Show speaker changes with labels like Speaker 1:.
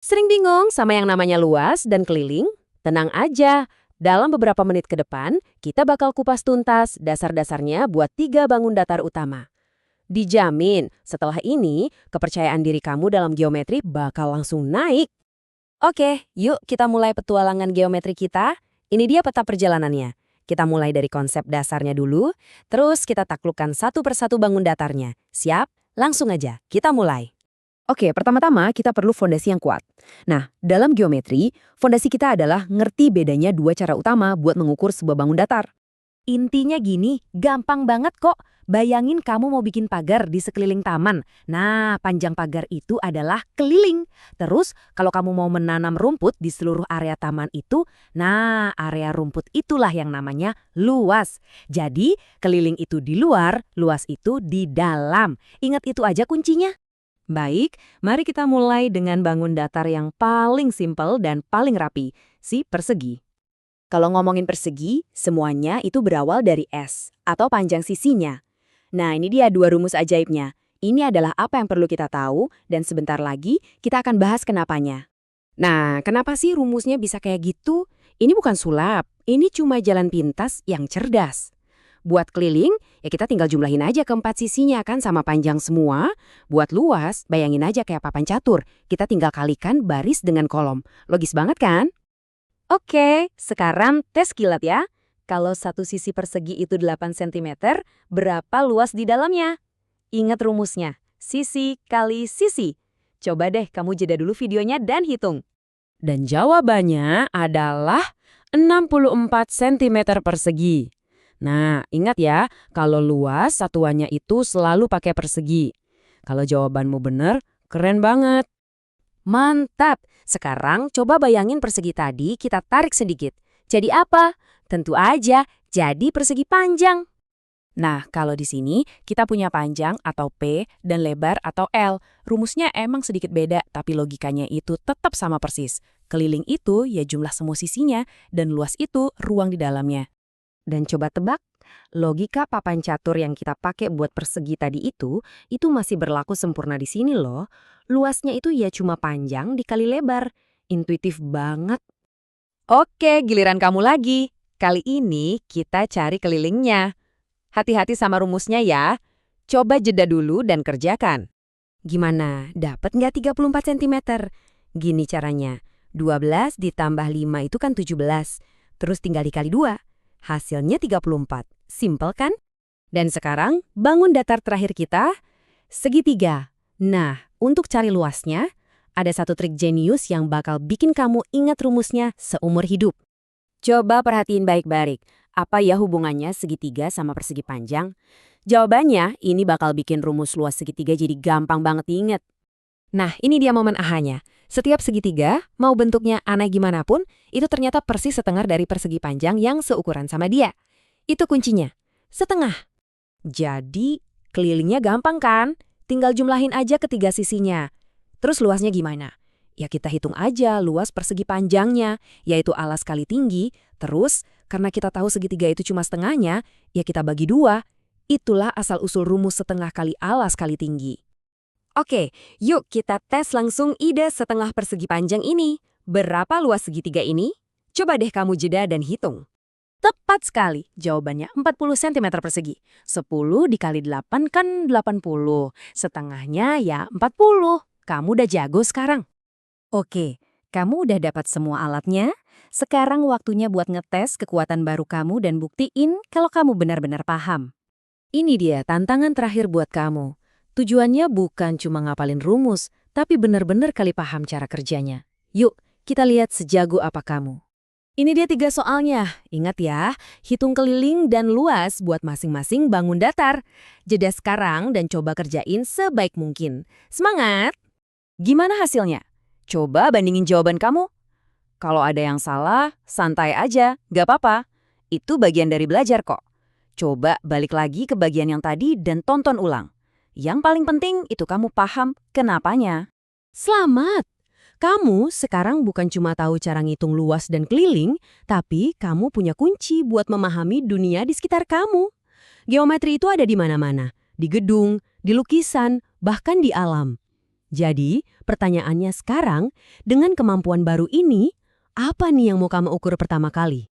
Speaker 1: Sering bingung sama yang namanya luas dan keliling? Tenang aja, dalam beberapa menit ke depan, kita bakal kupas tuntas dasar-dasarnya buat 3 bangun datar utama. Dijamin, setelah ini, kepercayaan diri kamu dalam geometri bakal langsung naik. Oke, yuk kita mulai petualangan geometri kita. Ini dia peta perjalanannya. Kita mulai dari konsep dasarnya dulu, terus kita taklukkan satu persatu bangun datarnya. Siap? Langsung aja, kita mulai. Oke, pertama-tama kita perlu fondasi yang kuat. Nah, dalam geometri, fondasi kita adalah ngerti bedanya dua cara utama buat mengukur sebuah bangun datar. Intinya gini, gampang banget kok. Bayangin kamu mau bikin pagar di sekeliling taman. Nah, panjang pagar itu adalah keliling. Terus, kalau kamu mau menanam rumput di seluruh area taman itu, nah, area rumput itulah yang namanya luas. Jadi, keliling itu di luar, luas itu di dalam. Ingat itu aja kuncinya. Baik, mari kita mulai dengan bangun datar yang paling simpel dan paling rapi, si persegi. Kalau ngomongin persegi, semuanya itu berawal dari S, atau panjang sisinya. Nah, ini dia dua rumus ajaibnya. Ini adalah apa yang perlu kita tahu, dan sebentar lagi kita akan bahas kenapanya. Nah, kenapa sih rumusnya bisa kayak gitu? Ini bukan sulap, ini cuma jalan pintas yang cerdas. Buat keliling, ya kita tinggal jumlahin aja keempat sisinya kan sama panjang semua. Buat luas, bayangin aja kayak papan catur. Kita tinggal kalikan baris dengan kolom. Logis banget kan? Oke, sekarang tes kilat ya. Kalau satu sisi persegi itu 8 cm, berapa luas di dalamnya? Ingat rumusnya, sisi kali sisi. Coba deh kamu jeda dulu videonya dan hitung. Dan jawabannya adalah 64 cm persegi. Nah, ingat ya, kalau luas satuannya itu selalu pakai persegi. Kalau jawabanmu benar, keren banget. Mantap! Sekarang coba bayangin persegi tadi kita tarik sedikit. Jadi apa? Tentu aja, jadi persegi panjang. Nah, kalau di sini kita punya panjang atau P dan lebar atau L. Rumusnya emang sedikit beda, tapi logikanya itu tetap sama persis. Keliling itu ya jumlah semua sisinya, dan luas itu ruang di dalamnya. Dan coba tebak, logika papan catur yang kita pakai buat persegi tadi itu masih berlaku sempurna di sini loh. Luasnya itu ya cuma panjang dikali lebar. Intuitif banget. Oke, giliran kamu lagi. Kali ini kita cari kelilingnya. Hati-hati sama rumusnya ya. Coba jeda dulu dan kerjakan. Gimana? Dapat nggak 34 cm? Gini caranya. 12 ditambah 5 itu kan 17. Terus tinggal dikali 2. Hasilnya 34. Simpel kan? Dan sekarang, bangun datar terakhir kita, segitiga. Nah, untuk cari luasnya, ada satu trik jenius yang bakal bikin kamu ingat rumusnya seumur hidup. Coba perhatiin baik-baik, apa ya hubungannya segitiga sama persegi panjang? Jawabannya, ini bakal bikin rumus luas segitiga jadi gampang banget diingat. Nah, ini dia momen ahanya. Setiap segitiga, mau bentuknya aneh gimana pun, itu ternyata persis setengah dari persegi panjang yang seukuran sama dia. Itu kuncinya. Setengah. Jadi, kelilingnya gampang kan? Tinggal jumlahin aja ketiga sisinya. Terus luasnya gimana? Ya kita hitung aja luas persegi panjangnya, yaitu alas kali tinggi. Terus, karena kita tahu segitiga itu cuma setengahnya, ya kita bagi 2. Itulah asal-usul rumus setengah kali alas kali tinggi. Oke, yuk kita tes langsung ide setengah persegi panjang ini. Berapa luas segitiga ini? Coba deh kamu jeda dan hitung. Tepat sekali, jawabannya 40 cm persegi. 10 dikali 8 kan 80. Setengahnya ya 40. Kamu udah jago sekarang. Oke, kamu udah dapat semua alatnya. Sekarang waktunya buat ngetes kekuatan baru kamu dan buktiin kalau kamu benar-benar paham. Ini dia tantangan terakhir buat kamu. Tujuannya bukan cuma ngapalin rumus, tapi benar-benar kali paham cara kerjanya. Yuk, kita lihat sejago apa kamu. Ini dia 3 soalnya. Ingat ya, hitung keliling dan luas buat masing-masing bangun datar. Jeda sekarang dan coba kerjain sebaik mungkin. Semangat! Gimana hasilnya? Coba bandingin jawaban kamu. Kalau ada yang salah, santai aja, gak apa-apa. Itu bagian dari belajar kok. Coba balik lagi ke bagian yang tadi dan tonton ulang. Yang paling penting itu kamu paham kenapanya. Selamat! Kamu sekarang bukan cuma tahu cara ngitung luas dan keliling, tapi kamu punya kunci buat memahami dunia di sekitar kamu. Geometri itu ada di mana-mana, di gedung, di lukisan, bahkan di alam. Jadi, pertanyaannya sekarang, dengan kemampuan baru ini, apa nih yang mau kamu ukur pertama kali?